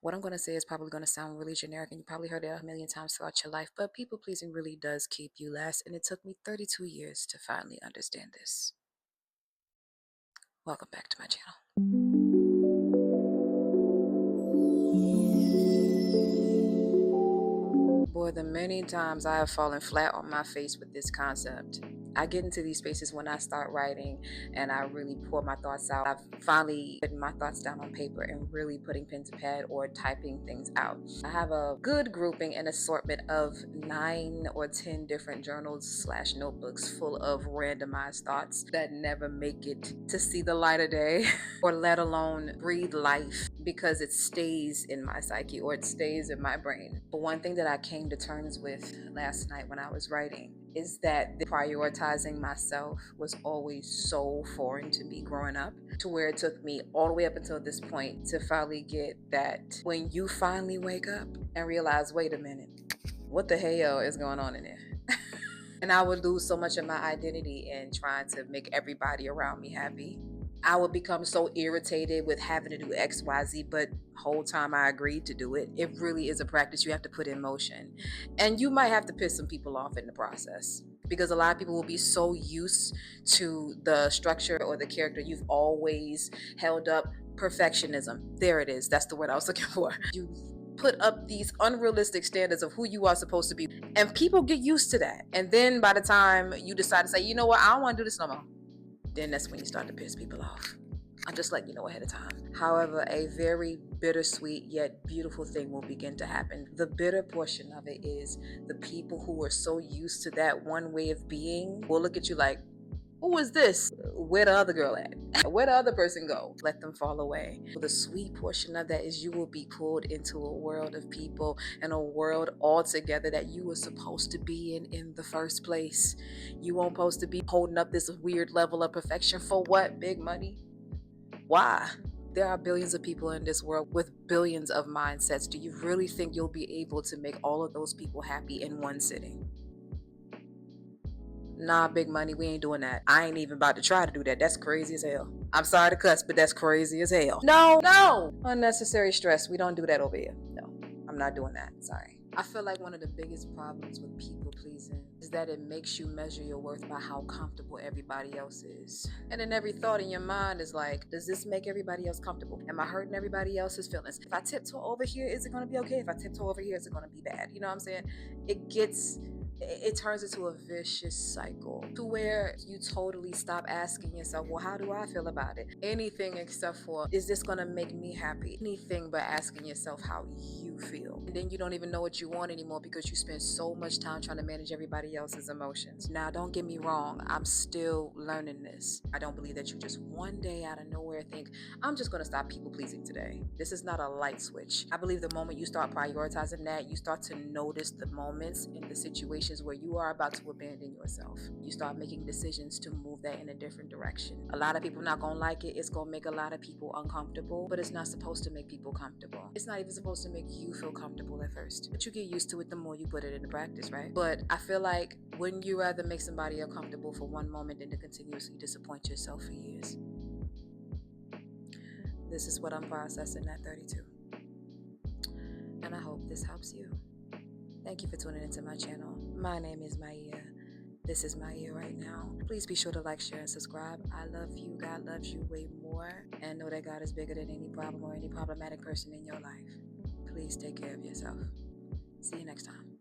What I'm going to say is probably going to sound really generic, and you probably heard it a million times throughout your life, but people pleasing really does keep you last, and it took me 32 years to finally understand this. Welcome back to my channel. Boy, the many times I have fallen flat on my face with this concept. I get into these spaces when I start writing and I really pour my thoughts out. I've finally putting my thoughts down on paper and really putting pen to pad or typing things out. I have a good grouping and assortment of 9 or 10 different journals / notebooks full of randomized thoughts that never make it to see the light of day or let alone breathe life, because it stays in my psyche or it stays in my brain. But one thing that I came to terms with last night when I was writing is that prioritizing myself was always so foreign to me growing up, to where it took me all the way up until this point to finally get that when you finally wake up and realize, wait a minute, what the hell is going on in there? And I would lose so much of my identity in trying to make everybody around me happy. I would become so irritated with having to do X, Y, Z, but whole time I agreed to do it. It really is a practice you have to put in motion. And you might have to piss some people off in the process, because a lot of people will be so used to the structure or the character you've always held up. Perfectionism. There it is. That's the word I was looking for. You put up these unrealistic standards of who you are supposed to be, and people get used to that. And then by the time you decide to say, you know what, I don't want to do this no more, then that's when you start to piss people off. I'm just letting you know ahead of time. However, a very bittersweet yet beautiful thing will begin to happen. The bitter portion of it is the people who are so used to that one way of being will look at you like, who is this? Where the other girl at? Where the other person go? Let them fall away. The sweet portion of that is you will be pulled into a world of people and a world altogether that you were supposed to be in the first place. You weren't supposed to be holding up this weird level of perfection for what? Big money? Why? There are billions of people in this world with billions of mindsets. Do you really think you'll be able to make all of those people happy in one sitting? Nah, big money, we ain't doing that. I ain't even about to try to do that. That's crazy as hell. I'm sorry to cuss, but that's crazy as hell. No, no! Unnecessary stress. We don't do that over here. No, I'm not doing that. Sorry. I feel like one of the biggest problems with people pleasing is that it makes you measure your worth by how comfortable everybody else is. And then every thought in your mind is like, does this make everybody else comfortable? Am I hurting everybody else's feelings? If I tiptoe over here, is it going to be okay? If I tiptoe over here, is it going to be bad? You know what I'm saying? It turns into a vicious cycle to where you totally stop asking yourself, well, how do I feel about it? Anything except for, is this gonna make me happy? Anything but asking yourself how you feel. And then you don't even know what you want anymore because you spend so much time trying to manage everybody else's emotions. Now, don't get me wrong, I'm still learning this. I don't believe that you just one day out of nowhere think, I'm just gonna stop people pleasing today. This is not a light switch. I believe the moment you start prioritizing that, you start to notice the moments in the situations where you are about to abandon yourself. You start making decisions to move that in a different direction. A lot of people not gonna like it. It's gonna make a lot of people uncomfortable, but it's not supposed to make people comfortable. It's not even supposed to make you feel comfortable at first, but you get used to it the more you put it into practice, right? But I feel like, wouldn't you rather make somebody uncomfortable for one moment than to continuously disappoint yourself for years? This is what I'm processing at 32, and I hope this helps you. Thank you for tuning into my channel. My name is MYEA. This is MYEA right now. Please be sure to like, share, and subscribe. I love you. God loves you way more. And know that God is bigger than any problem or any problematic person in your life. Please take care of yourself. See you next time.